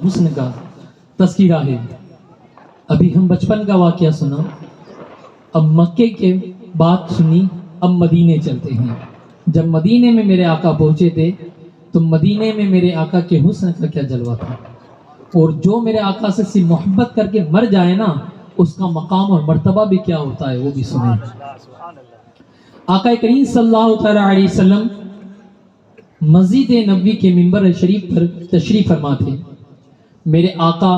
حسن کا تذکرہ ہے۔ ابھی ہم بچپن کا واقعہ سنا، اب مکے کے بات سنی، اب مدینے چلتے ہیں۔ جب مدینے میں میرے آقا پہنچے تھے تو مدینے میں میرے آقا کے حسن کا کیا جلوہ تھا، اور جو میرے آقا سے صرف محبت کر کے مر جائے نا، اس کا مقام اور مرتبہ بھی کیا ہوتا ہے وہ بھی سنیں۔ آقا کریم صلی اللہ تعالی علیہ وسلم مسجد نبوی کے منبر شریف پر تشریف فرما تھے۔ میرے آقا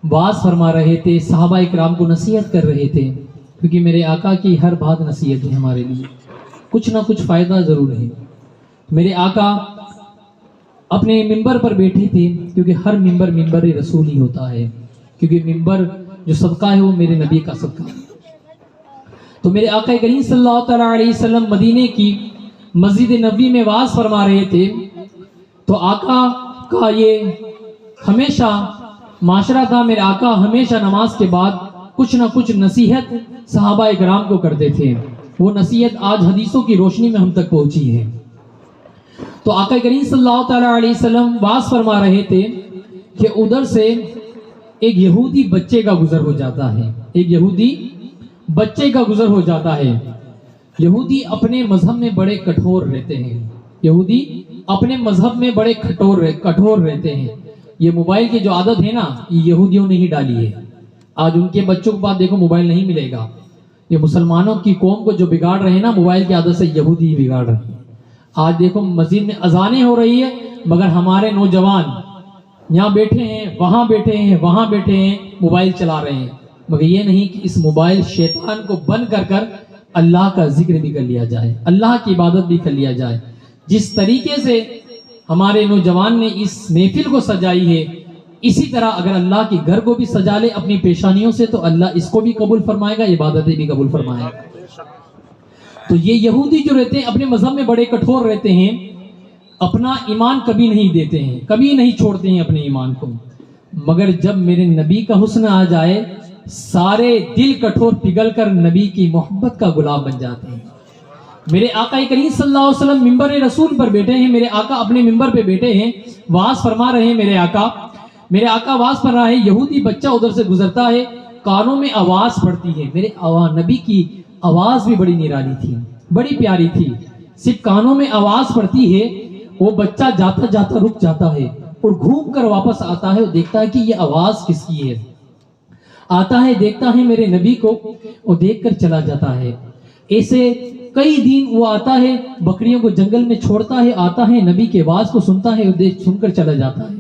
واعظ فرما رہے تھے، صحابہ اکرام کو نصیحت کر رہے تھے، کیونکہ میرے آقا کی ہر بات نصیحت ہے ہمارے لیے، کچھ نہ کچھ فائدہ ضرور ہے۔ میرے آقا اپنے منبر پر بیٹھے تھے، کیونکہ ہر منبر منبر رسول ہی ہوتا ہے، کیونکہ منبر جو صدقہ ہے وہ میرے نبی کا صدقہ ہے۔ تو میرے آقا کریم صلی اللہ تعالی علیہ وسلم مدینے کی مسجد نبوی میں واعظ فرما رہے تھے، تو آقا کا یہ ہمیشہ معاشرہ تھا، میرے آقا ہمیشہ نماز کے بعد کچھ نہ کچھ نصیحت صحابہ اکرام کو کرتے تھے۔ وہ نصیحت آج حدیثوں کی روشنی میں ہم تک پہنچی ہے۔ تو آقا کریم صلی اللہ تعالی علیہ وسلم واعظ فرما رہے تھے کہ ادھر سے ایک یہودی بچے کا گزر ہو جاتا ہے، ایک یہودی بچے کا گزر ہو جاتا ہے۔ یہودی اپنے مذہب میں بڑے کٹھور رہتے ہیں، یہودی اپنے مذہب میں بڑے کٹھور رہتے ہیں۔ یہ موبائل کی جو عادت ہے نا، یہ یہودیوں نے ہی ڈالی ہے۔ آج ان کے بچوں کے پاس دیکھو موبائل نہیں ملے گا۔ یہ مسلمانوں کی قوم کو جو بگاڑ رہے ہیں نا موبائل کی عادت سے، یہودی ہی بگاڑ رہے ہیں۔ آج دیکھو مسجد میں اذانیں ہو رہی ہے، مگر ہمارے نوجوان یہاں بیٹھے ہیں، وہاں بیٹھے ہیں، وہاں بیٹھے ہیں، موبائل چلا رہے ہیں، مگر یہ نہیں کہ اس موبائل شیطان کو بند کر کر اللہ کا ذکر بھی کر لیا جائے، اللہ کی عبادت بھی کر لیا جائے۔ جس طریقے سے ہمارے نوجوان نے اس محفل کو سجائی ہے، اسی طرح اگر اللہ کے گھر کو بھی سجا لے اپنی پیشانیوں سے تو اللہ اس کو بھی قبول فرمائے گا، عبادتیں بھی قبول فرمائے گا۔ تو یہ یہودی جو رہتے ہیں اپنے مذہب میں بڑے کٹھور رہتے ہیں، اپنا ایمان کبھی نہیں دیتے ہیں، کبھی نہیں چھوڑتے ہیں اپنے ایمان کو، مگر جب میرے نبی کا حسن آ جائے سارے دل کٹھور پگھل کر نبی کی محبت کا غلام بن جاتے ہیں۔ میرے آقا کریم صلی اللہ علیہ وسلم منبر رسول پر بیٹھے ہیں، میرے آقا اپنے منبر پہ بیٹھے ہیں، واعظ فرما رہے ہیں۔ میرے آقا واعظ فرما رہے ہیں، یہودی بچہ ادھر سے گزرتا ہے، کانوں میں آواز پڑتی ہے۔ میرے نبی کی آواز بھی بڑی نرالی تھی، بڑی پیاری تھی، صرف کانوں میں آواز پڑتی ہے، وہ بچہ جاتا جاتا رک جاتا ہے اور گھوم کر واپس آتا ہے اور دیکھتا ہے کہ یہ آواز کس کی ہے، آتا ہے دیکھتا ہے میرے نبی کو اور دیکھ کر چلا جاتا ہے۔ ایسے کئی دن وہ آتا ہے، بکریوں کو جنگل میں چھوڑتا ہے، آتا ہے نبی کے آواز کو سنتا ہے اور سن کر چلا جاتا ہے،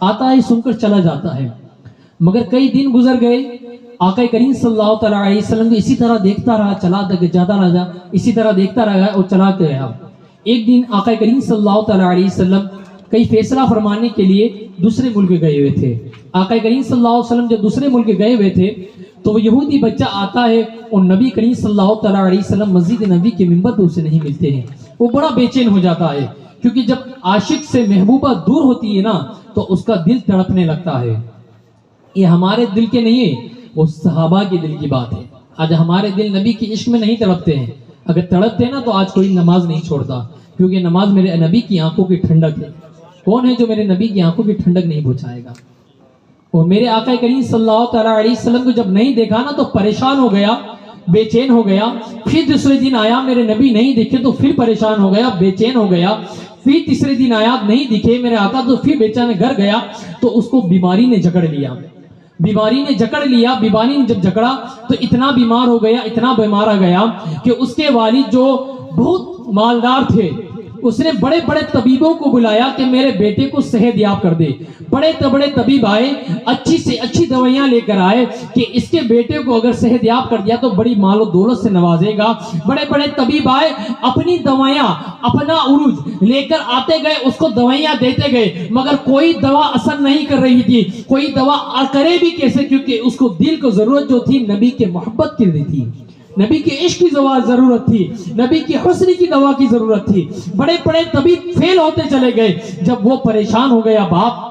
آتا ہے سن کر چلا جاتا ہے۔ مگر کئی دن گزر گئے، آقا کریم صلی اللہ تعالی علیہ وسلم کو اسی طرح دیکھتا رہا، چلا جاتا رہا، اسی طرح دیکھتا رہا اور چلا گیا۔ ایک دن آقا کریم صلی اللہ تعالی علیہ وسلم کئی فیصلہ فرمانے کے لیے دوسرے ملک گئے ہوئے تھے۔ آقا کریم صلی اللہ علیہ وسلم جب دوسرے ملک گئے ہوئے تھے تو وہ یہودی بچہ آتا ہے اور نبی کریم صلی اللہ تعالی علیہ وسلم مسجد نبی کے منبر پر اسے نہیں ملتے ہیں۔ وہ بڑا بے چین ہو جاتا ہے، کیونکہ جب عاشق سے محبوبہ دور ہوتی ہے نا تو اس کا دل تڑپنے لگتا ہے۔ یہ ہمارے دل کے نہیں ہے، وہ صحابہ کے دل کی بات ہے۔ آج ہمارے دل نبی کے عشق میں نہیں تڑپتے ہیں، اگر تڑپتے نا تو آج کوئی نماز نہیں چھوڑتا، کیونکہ نماز میرے نبی کی آنکھوں کی ٹھنڈک ہے۔ کون ہے جو میرے نبی کی آنکھوں کی ٹھنڈک نہیں پہنچائے گا؟ اور میرے آقا کریم صلی اللہ تعالی علیہ وسلم کو جب نہیں دیکھا نا تو پریشان ہو گیا، بے چین ہو گیا۔ پھر دوسرے دن آیا، میرے نبی نہیں دکھے تو پھر پریشان ہو گیا، بے چین ہو گیا۔ پھر تیسرے دن آیا، نہیں دکھے میرے آقا تو پھر بے چین گھر گیا تو اس کو بیماری نے جکڑ لیا۔ بیماری نے جب جکڑا تو اتنا بیمار ہو گیا، اتنا بیمار آ گیا کہ اس کے والد جو بہت مالدار تھے، اس نے بڑے بڑے طبیبوں کو بلایا کہ میرے بیٹے کو صحت یاب کر دے۔ بڑے طبیب آئے، اچھی سے اچھی دوائیاں لے کر آئے کہ اس کے بیٹے کو اگر صحت یاب کر دیا تو بڑی مال و دولت سے نوازے گا۔ بڑے بڑے طبیب آئے، اپنی دوائیاں، اپنا عروج لے کر آتے گئے، اس کو دوائیاں دیتے گئے، مگر کوئی دوا اثر نہیں کر رہی تھی۔ کوئی دوا کرے بھی کیسے، کیونکہ اس کو دل کو ضرورت جو تھی نبی کے محبت کی تھی، نبی کے عشق کی ضرورت تھی، نبی کی حسن کی دوا کی ضرورت تھی۔ بڑے بڑے طبیب فیل ہوتے چلے گئے۔ جب وہ پریشان ہو گیا باپ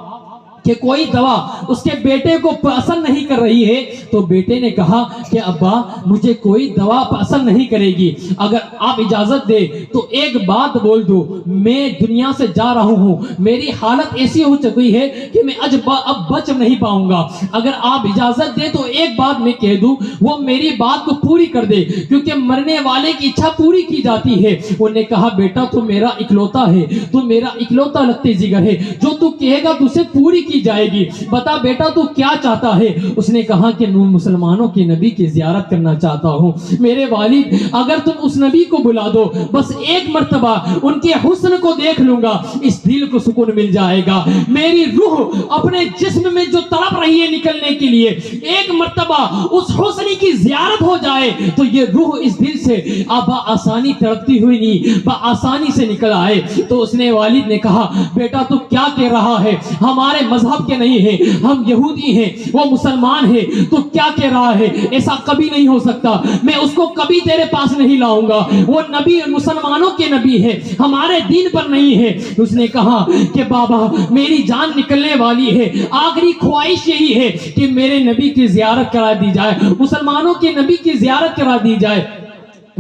کہ کوئی دوا اس کے بیٹے کو پسند نہیں کر رہی ہے، تو بیٹے نے کہا کہ ابا مجھے کوئی دوا پسند نہیں کرے گی، اگر آپ اجازت دے تو ایک بات بول دو، میں دنیا سے جا رہا ہوں، میری حالت ایسی ہو چکی ہے کہ میں اب بچ نہیں پاؤں گا، اگر آپ اجازت دے تو ایک بات میں کہہ دوں، وہ میری بات کو پوری کر دے، کیونکہ مرنے والے کی اچھا پوری کی جاتی ہے۔ انہوں نے کہا بیٹا تو میرا اکلوتا ہے، تو میرا اکلوتا لگتے جگر ہے، جو تو کہے گا تو سے پوری کی جائے گی، بتا بیٹا تو کیا چاہتا ہے؟ اس نے کہا کہ میں مسلمانوں کے نبی کی زیارت کرنا چاہتا ہوں، میرے والد اگر تم اس نبی کو بلا دو، بس ایک مرتبہ ان کے حسن کو دیکھ لوں گا، اس دل کو سکون مل جائے گا، میری روح اپنے جسم میں جو تڑپ رہی ہے نکلنے کے لیے، ایک مرتبہ اس حسن کی زیارت ہو جائے تو یہ روح اس دل سے آسانی تڑپتی ہوئی نہیں آسانی سے نکل آئے۔ تو اس نے والد نے کہا بیٹا تو کیا کہہ رہا ہے، ہمارے مذہب کے نہیں ہیں، ہم یہودی ہیں، وہ مسلمان ہیں، تو کیا کہہ رہا ہے؟ ایسا کبھی نہیں ہو سکتا، میں اس کو کبھی تیرے پاس نہیں لاؤں گا، وہ نبی مسلمانوں کے نبی ہے، ہمارے دین پر نہیں ہے۔ اس نے کہا کہ بابا میری جان نکلنے والی ہے، آخری خواہش یہی ہے کہ میرے نبی کی زیارت کرا دی جائے، مسلمانوں کے نبی کی زیارت کرا دی جائے۔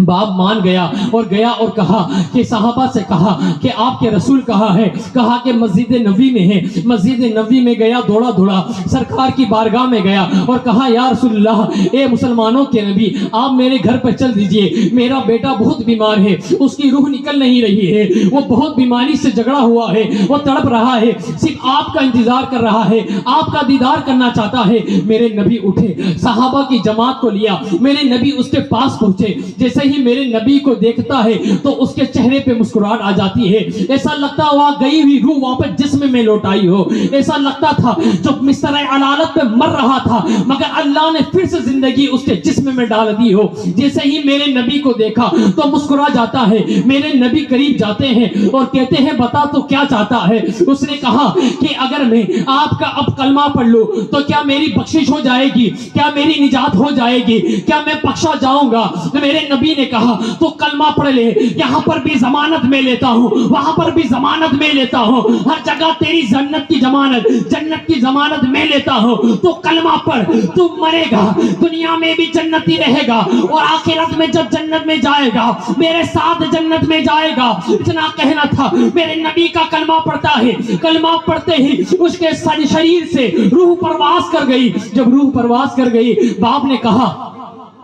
باپ مان گیا اور کہا کہ صحابہ سے کہا کہ آپ کے رسول کہاں ہے؟ کہا کہ مسجد نبوی میں ہے۔ مسجد نبوی میں گیا، دوڑا سرکار کی بارگاہ میں گیا اور کہا یا رسول اللہ، اے مسلمانوں کے نبی، آپ میرے گھر پر چل دیجئے، میرا بیٹا بہت بیمار ہے، اس کی روح نکل نہیں رہی ہے، وہ بہت بیماری سے جھگڑا ہوا ہے، وہ تڑپ رہا ہے، صرف آپ کا انتظار کر رہا ہے، آپ کا دیدار کرنا چاہتا ہے۔ میرے نبی اٹھے، صحابہ کی جماعت کو لیا، میرے نبی اس کے پاس پہنچے، جیسے ہی میرے نبی کو دیکھتا ہے تو اس کے چہرے پہ مسکراہٹ آ جاتی ہے، ایسا لگتا ہوا گئی ہوئی روح واپس جسم میں لوٹائی ہو، ایسا لگتا تھا جو مستر علالت پہ مر رہا تھا مگر اللہ نے پھر سے زندگی اس کے جسم میں ڈال دی ہو۔ جیسے ہی میرے نبی کو دیکھا تو مسکرا جاتا ہے، میرے نبی قریب جاتے ہیں اور کہتے ہیں بتا تو کیا چاہتا ہے؟ اس نے کہا کہ اگر میں آپ کا اب کلمہ پڑھ لوں تو کیا میری بخشش ہو جائے گی، کیا میری نجات ہو جائے گی، کیا میں بخشا جاؤں گا؟ میرے نبی نے کہا تو کلمہ پڑھ لے، یہاں پر بھی ضمانت میں لیتا ہوں، وہاں پر بھی ضمانت میں لیتا ہوں، ہر جگہ تیری جنت کی ضمانت میں لیتا ہوں، تو کلمہ پڑھ، تو مرے گا، دنیا میں بھی جنتی رہے گا اور آخرت میں جب جنت میں جائے گا میرے ساتھ جنت میں جائے گا۔ اتنا کہنا تھا، میرے نبی کا کلمہ پڑھتا ہے، کلمہ پڑھتے ہی اس کے شریر سے روح پرواز کر گئی۔ جب روح پرواز کر گئی، باپ نے کہا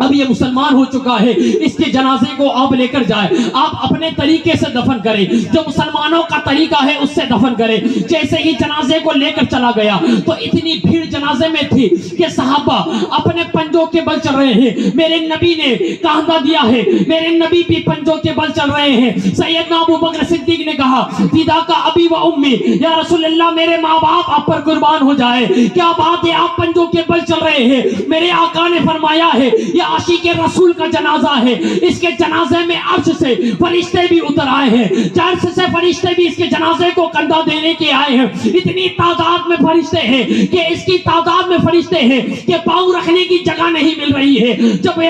اب یہ مسلمان ہو چکا ہے، اس کے جنازے کو آپ لے کر جائے، آپ اپنے طریقے سے دفن کریں، جو مسلمانوں کا طریقہ ہے اس سے دفن کریں۔ جیسے ہی جنازے کو لے کر چلا گیا تو اتنی بھیڑ جنازے میں تھی کہ صحابہ اپنے پنجوں کے بل چل رہے ہیں، میرے نبی نے کاندھا دیا ہے، میرے نبی بھی پنجوں کے بل چل رہے ہیں۔ سیدنا ابو بکر صدیق نے کہا فدا کا ابی و امی، یا رسول اللہ میرے ماں باپ آپ پر قربان ہو جائے، کیا بات ہے آپ پنجوں کے بل چل رہے ہیں؟ میرے آقا نے فرمایا ہے عاشق رسول کا جنازہ ہے، اس کے جنازے میں عرش سے فرشتے بھی اتر آئے ہیں، عرش سے فرشتے بھی اس کے جنازے کو کندھا دینے کے آئے ہیں، اتنی تعداد میں فرشتے ہیں کہ اس کی تعداد میں فرشتے ہیں کہ پاؤں رکھنے کی جگہ نہیں مل رہی ہے۔ جب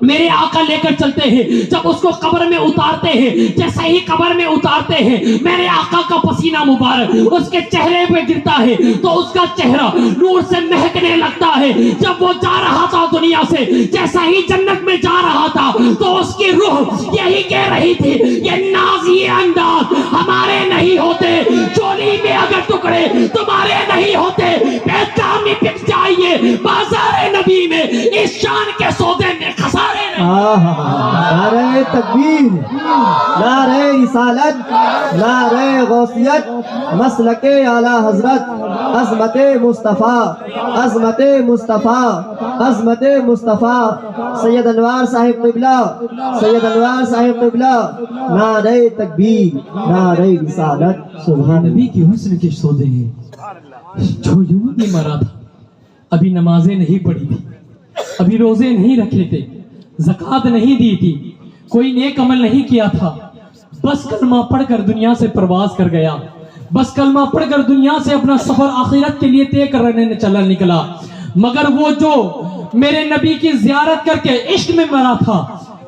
میرے آقا لے کر چلتے ہیں، جب اس کو قبر میں اتارتے ہیں، جیسے ہی قبر میں اتارتے ہیں میرے آقا کا پسینہ مبارک اس کے چہرے پہ گرتا ہے تو اس کا چہرہ نور سے مہکنے لگتا ہے۔ جب وہ جا رہا تھا دنیا سے، جیسا ہی جنت میں جا رہا تھا تو اس کی روح یہی کہہ رہی تھی یہ ناز یہ انداز ہمارے نہیں ہوتے، چولی میں اگر ٹکڑے تمہارے نہیں ہوتے، پیٹا میں بک جائیے بازار نبی میں، اس شان کے سودے میں خسارے۔ نعرہ تکبیر، نعرہ رسالت، نعرہ غوثیت، مسلک اعلی حضرت، عظمت مصطفیٰ، عظمت مصطفیٰ، عظمت مصطفیٰ، سید انوار صاحب قبلہ، سید انوار صاحب قبلہ، نعرہ تکبیر، نعرہ رسالت۔ سبحان نبی کی حسن کے سودے ہیں، جو یہودی مرا تھا، ابھی نمازیں نہیں پڑھی تھی، ابھی روزے نہیں رکھے تھے، زکوٰۃ نہیں دی تھی، کوئی نیک عمل نہیں کیا تھا، بس کلمہ پڑھ کر دنیا سے پرواز کر گیا، بس کلمہ پڑھ کر دنیا سے اپنا سفر آخرت کے لیے طے کرنے چلا نکلا۔ مگر وہ جو میرے نبی کی زیارت کر کے عشق میں مرا تھا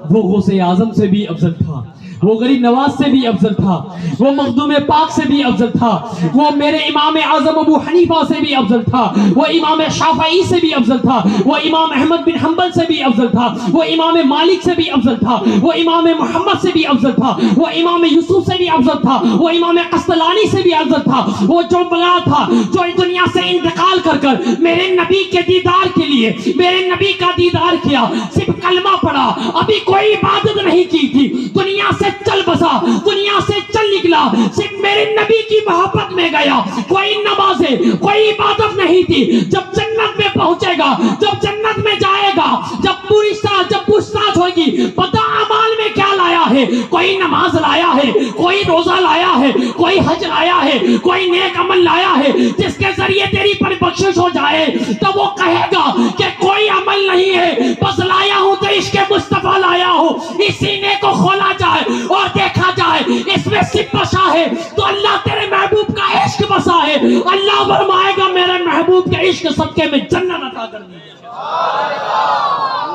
وہ غوث اعظم سے بھی افضل تھا، وہ غریب نواز سے بھی افضل تھا، وہ مخدوم پاک سے بھی افضل تھا، وہ میرے امام اعظم ابو حنیفہ سے بھی افضل تھا، وہ امام شافعی سے بھی افضل تھا، وہ امام احمد بن حنبل سے بھی افضل تھا، وہ امام مالک سے بھی افضل تھا، وہ امام محمد سے بھی افضل تھا، وہ امام یوسف سے بھی افضل تھا، وہ امام قسطلانی سے بھی افضل تھا، وہ جو بلا تھا، جو اس دنیا سے انتقال کر کر میرے نبی کے دیدار کے لیے میرے نبی کا دیدار کیا، صرف کلمہ پڑھا، ابھی کوئی عبادت نہیں کی تھی، دنیا سے چل بسا، دنیا سے چل نکلا، صرف میرے نبی کی محبت میں گیا، کوئی نمازیں کوئی عبادت نہیں تھی۔ جب جنت میں پہنچے گا، جب جنت میں جائے گا، جب پوچھتاچھ ہوگی پتہ اعمال میں کیا لایا ہے، کوئی نماز لایا ہے، کوئی روزہ لایا ہے، کوئی حج لایا ہے، کوئی نیک عمل لایا ہے جس کے ذریعے تیری پر بخشش ہو جائے، تو وہ کہے گا کہ کوئی عمل نہیں ہے، بس لایا ہوں تو عشق مصطفیٰ لایا ہوں۔ اس سینے کو کھولا جائے اور دیکھا جائے اس میں صرف بسا ہے تو اللہ تیرے محبوب کا عشق بسا ہے، اللہ فرمائے گا میرے محبوب کے عشق صدقے میں جنت عطا کر دی۔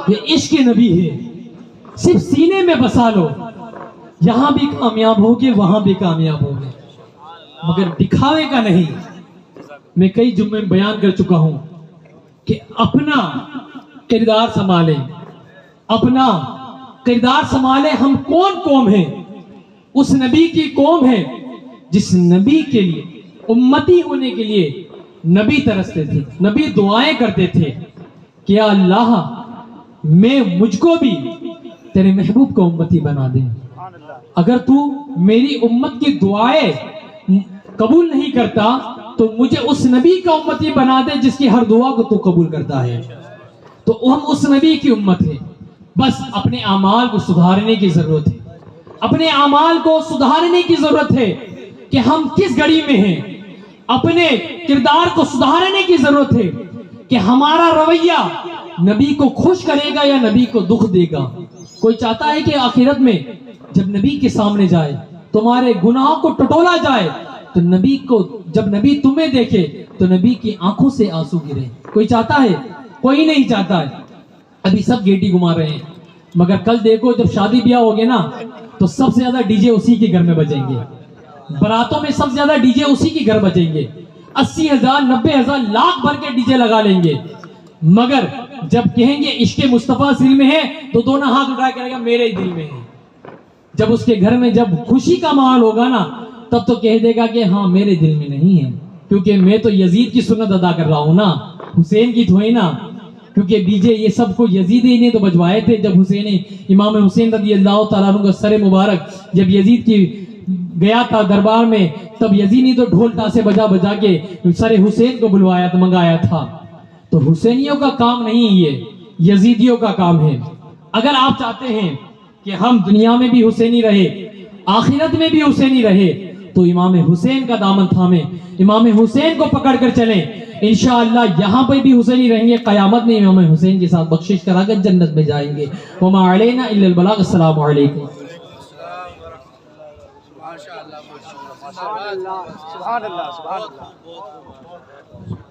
یہ عشق نبی ہے، صرف سینے میں بسا لو، یہاں بھی کامیاب ہوگے وہاں بھی کامیاب ہوگے، مگر دکھاوے کا نہیں۔ میں کئی جمعے میں بیان کر چکا ہوں کہ اپنا کردار سنبھالیں، اپنا کردار سنبھالیں۔ ہم کون قوم ہیں؟ اس نبی کی قوم ہے جس نبی کے لیے امتی ہونے کے لیے نبی ترستے تھے، نبی دعائیں کرتے تھے کہ یا اللہ مجھ کو بھی تیرے محبوب کو امتی بنا دے، اگر تو میری امت کی دعائیں قبول نہیں کرتا تو مجھے اس نبی کا امتی بنا دے جس کی ہر دعا کو تو قبول کرتا ہے۔ تو ہم اس نبی کی امت ہیں، بس اپنے اعمال کو سدھارنے کی ضرورت ہے، اپنے اعمال کو سدھارنے کی ضرورت ہے کہ ہم کس گھڑی میں ہیں، اپنے کردار کو سدھارنے کی ضرورت ہے کہ ہمارا رویہ نبی کو خوش کرے گا یا نبی کو دکھ دے گا۔ کوئی چاہتا ہے کہ آخرت میں جب نبی کے سامنے جائے، تمہارے گناہوں کو ٹٹولا جائے، تو نبی کو جب نبی تمہیں دیکھے تو نبی کی آنکھوں سے آنسو گرے؟ کوئی چاہتا ہے؟ کوئی نہیں چاہتا ہے۔ ابھی سب گیٹی گھما رہے ہیں، مگر کل دیکھو جب شادی بیاہ ہوگے نا تو سب سے زیادہ ڈی جے اسی کے گھر میں بجیں گے، براتوں میں سب سے زیادہ ڈی جے اسی کے گھر بجیں گے، 80,000 90,000 لاکھ بھر کے ڈی جے لگا لیں گے، مگر جب کہیں گے عشق مصطفیٰ دل میں ہے تو دونوں ہاتھ اٹھا کے کہے گا میرے دل میں ہے۔ جب اس کے گھر میں جب خوشی کا ماحول ہوگا نا تب تو کہہ دے گا کہ ہاں میرے دل میں نہیں ہے، کیونکہ میں تو یزید کی سنت ادا کر رہا ہوں نا، حسین کی تھوئی نا، کیونکہ ڈی جے یہ سب کو یزید ہی نے تو بجوائے تھے۔ جب حسین امام حسین رضی اللہ تعالیٰ عنہ کا سر مبارک جب یزید کی گیا تھا دربار میں، تب یزید نے تو ڈھول تاسے بجا بجا کے سر حسین کو بلوایا تھا، منگایا تھا۔ تو حسینیوں کا کام نہیں، یہ یزیدیوں کا کام ہے۔ اگر آپ چاہتے ہیں کہ ہم دنیا میں بھی حسینی رہے، آخرت میں بھی حسینی رہے، تو امام حسین کا دامن تھامیں، امام حسین کو پکڑ کر چلیں، انشاءاللہ یہاں پہ بھی حسینی رہیں گے، قیامت میں امام حسین کے ساتھ بخشش کرا کر جنت میں جائیں گے۔ وما علینا الا البلاغ۔ السلام علیکم۔ سبحان اللہ، سبحان اللہ، سبحان اللہ۔